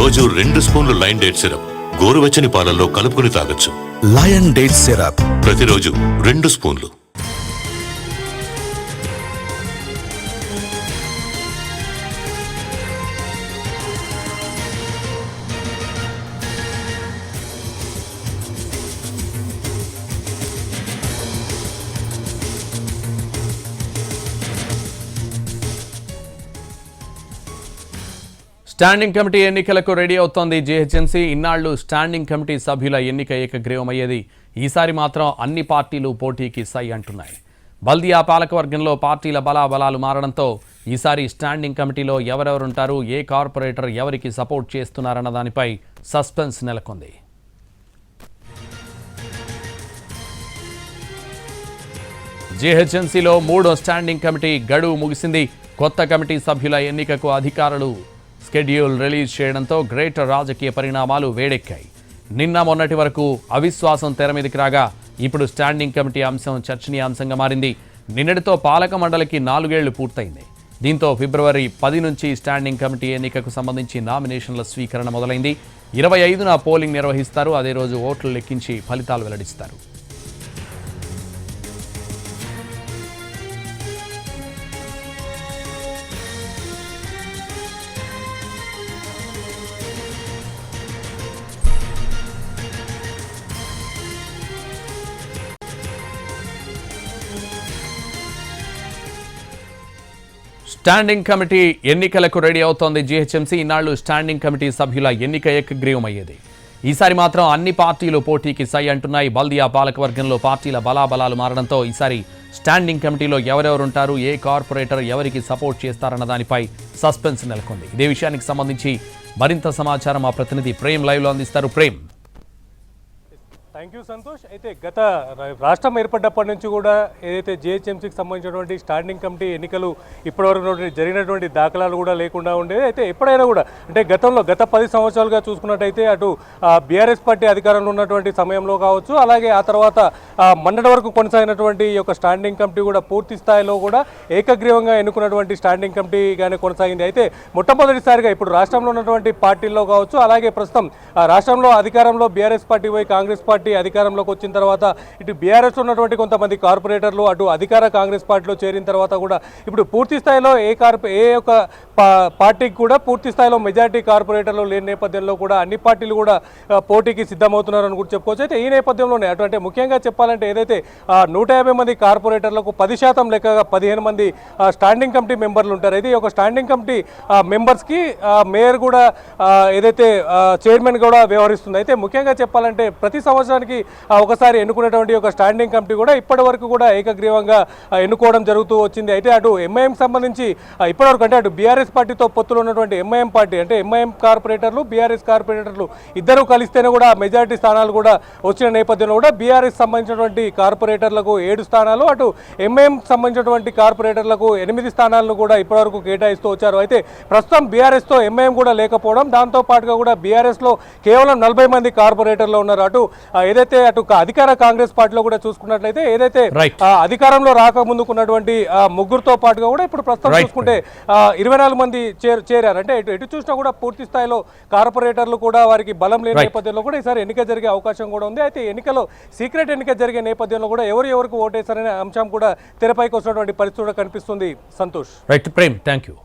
రోజు 2 స్పూన్లు lion date syrup గోరువెచ్చని పాలల్లో కలుపుకుని తాగొచ్చు. లయన్ డేట్ సిరప్ ప్రతిరోజు 2 స్పూన్లు. స్టాండింగ్ కమిటీ ఎన్నికలకు రెడీ అవుతోంది జీహెచ్ఎంసీ. ఇన్నాళ్లు స్టాండింగ్ కమిటీ సభ్యుల ఎన్నిక ఏకగ్రీవమయ్యేది. ఈసారి మాత్రం అన్ని పార్టీలు పోటీకి సై అంటున్నాయి. బల్దియా పాలకవర్గంలో పార్టీల బలాబలాలు మారడంతో ఈసారి స్టాండింగ్ కమిటీలో ఎవరెవరుంటారు, ఏ కార్పొరేటర్ ఎవరికి సపోర్ట్ చేస్తున్నారన్న దానిపై సస్పెన్స్ నెలకొంది. జీహెచ్ఎంసీలో 3వ స్టాండింగ్ కమిటీ గడువు ముగిసింది. కొత్త కమిటీ సభ్యుల ఎన్నికకు అధికారులు షెడ్యూల్ రిలీజ్ చేయడంతో గ్రేటర్ రాజకీయ పరిణామాలు వేడెక్కాయి. నిన్న మొన్నటి వరకు అవిశ్వాసం తెర మీదకి రాగా ఇప్పుడు స్టాండింగ్ కమిటీ అంశం చర్చనీయాంశంగా మారింది. నిన్నటితో పాలక మండలికి 4 ఏళ్లు పూర్తయింది. దీంతో ఫిబ్రవరి 10 నుంచి స్టాండింగ్ కమిటీ ఎన్నికకు సంబంధించి నామినేషన్ల స్వీకరణ మొదలైంది. 25న పోలింగ్ నిర్వహిస్తారు. అదే రోజు ఓట్లు లెక్కించి ఫలితాలు వెల్లడిస్తారు. స్టాండింగ్ కమిటీ ఎన్నికలకు రెడీ అవుతోంది జీహెచ్ఎంసీ. ఇన్నాళ్లు స్టాండింగ్ కమిటీ సభ్యుల ఎన్నిక ఏకగ్రీవమయ్యేది. ఈసారి మాత్రం అన్ని పార్టీలు పోటీకి సై అంటున్నాయి. బల్దియా పాలకవర్గంలో పార్టీల బలాబలాలు మారడంతో ఈసారి స్టాండింగ్ కమిటీలో ఎవరెవరుంటారు, ఏ కార్పొరేటర్ ఎవరికి సపోర్ట్ చేస్తారన్న దానిపై సస్పెన్స్ నెలకొంది. ఇదే విషయానికి సంబంధించి మరింత సమాచారం మా ప్రతినిధి ప్రేమ్ లైవ్లో అందిస్తారు. ప్రేమ్. Thank you Santosh. అయితే గత రాష్ట్రం ఏర్పడ్డప్పటి నుంచి కూడా ఏదైతే జీహెచ్ఎంసీకి సంబంధించినటువంటి స్టాండింగ్ కమిటీ ఎన్నికలు ఇప్పటివరకు జరిగినటువంటి దాఖలాలు కూడా లేకుండా ఉండేది. అయితే ఎప్పుడైనా కూడా అంటే గత 10 సంవత్సరాలుగా చూసుకున్నట్టయితే అటు బీఆర్ఎస్ పార్టీ అధికారంలో ఉన్నటువంటి సమయంలో కావచ్చు, అలాగే ఆ తర్వాత మొన్నటి వరకు కొనసాగినటువంటి ఈ యొక్క స్టాండింగ్ కమిటీ కూడా పూర్తి స్థాయిలో కూడా ఏకగ్రీవంగా ఎన్నుకున్నటువంటి స్టాండింగ్ కమిటీగానే కొనసాగింది. అయితే మొట్టమొదటిసారిగా ఇప్పుడు రాష్ట్రంలో ఉన్నటువంటి పార్టీల్లో కావచ్చు, అలాగే ప్రస్తుతం రాష్ట్రంలో అధికారంలో బీఆర్ఎస్ పార్టీ పోయి కాంగ్రెస్ పార్టీ అధికారంలోకి వచ్చిన తర్వాత ఇటు బీఆర్ఎస్ ఉన్నటువంటి కొంతమంది కార్పొరేటర్లు అటు అధికార కాంగ్రెస్ పార్టీలో చేరిన తర్వాత కూడా ఇప్పుడు పూర్తి స్థాయిలో ఏ ఒక్క పార్టీకి కూడా పూర్తి స్థాయిలో మెజార్టీ కార్పొరేటర్లు లేని నేపథ్యంలో కూడా అన్ని పార్టీలు కూడా పోటీకి సిద్ధమవుతున్నారని కూడా చెప్పుకోవచ్చు. అయితే ఈ నేపథ్యంలోనే అటువంటి ముఖ్యంగా చెప్పాలంటే ఏదైతే 150 మంది కార్పొరేటర్లకు 10% లెక్కగా 15 మంది స్టాండింగ్ కమిటీ మెంబర్లు ఉంటారు. అయితే ఈ యొక్క స్టాండింగ్ కమిటీ మెంబర్స్కి మేయర్ కూడా ఏదైతే చైర్మన్ కూడా వ్యవహరిస్తుంది. అయితే ముఖ్యంగా చెప్పాలంటే ప్రతి సంవత్సరానికి ఒకసారి ఎన్నుకునేటువంటి ఒక స్టాండింగ్ కమిటీ కూడా ఇప్పటి వరకు కూడా ఏకగ్రీవంగా ఎన్నుకోవడం జరుగుతూ వచ్చింది. అయితే అటు ఎంఐఎం సంబంధించి ఇప్పటివరకు అంటే అటు బీఆర్ఎస్ పార్టీతో పొత్తులు ఉన్నటువంటి ఎంఐఎం పార్టీ అంటే ఎంఐఎం కార్పొరేటర్లు బీఆర్ఎస్ కార్పొరేటర్లు ఇద్దరు కలిస్తేనే కూడా మెజారిటీ స్థానాలు కూడా వచ్చిన నేపథ్యంలో కూడా బీఆర్ఎస్ సంబంధించినటువంటి కార్పొరేటర్లకు 7 స్థానాలు, అటు ఎంఐఎం సంబంధించినటువంటి కార్పొరేటర్లకు 8 స్థానాలను కూడా ఇప్పటివరకు కేటాయిస్తూ వచ్చారు. అయితే ప్రస్తుతం బీఆర్ఎస్తో ఎంఐఎం కూడా లేకపోవడం, దాంతో పాటుగా కూడా బీఆర్ఎస్లో కేవలం 40 మంది కార్పొరేటర్లు ఉన్నారు. అటు ఏదైతే అటు అధికార కాంగ్రెస్ పార్టీలో కూడా చూసుకున్నట్లయితే ఏదైతే అధికారంలో రాకముందుకున్నటువంటి ముగ్గురుతో పాటుగా కూడా ఇప్పుడు ప్రస్తుతం చూసుకుంటే 24 మంది చేరారు. అంటే ఎటు చూసినా కూడా పూర్తి స్థాయిలో కార్పొరేటర్లు కూడా వారికి బలం లేని నేపథ్యంలో కూడా ఈసారి ఎన్నిక జరిగే అవకాశం కూడా ఉంది. అయితే ఎన్నికలో సీక్రెట్ ఎన్నిక జరిగే నేపథ్యంలో కూడా ఎవరికి ఓటేశారనే అంశం కూడా తెరపైకి వస్తున్నటువంటి పరిస్థితి కూడా కనిపిస్తుంది. Santosh. Right Prem, thank you.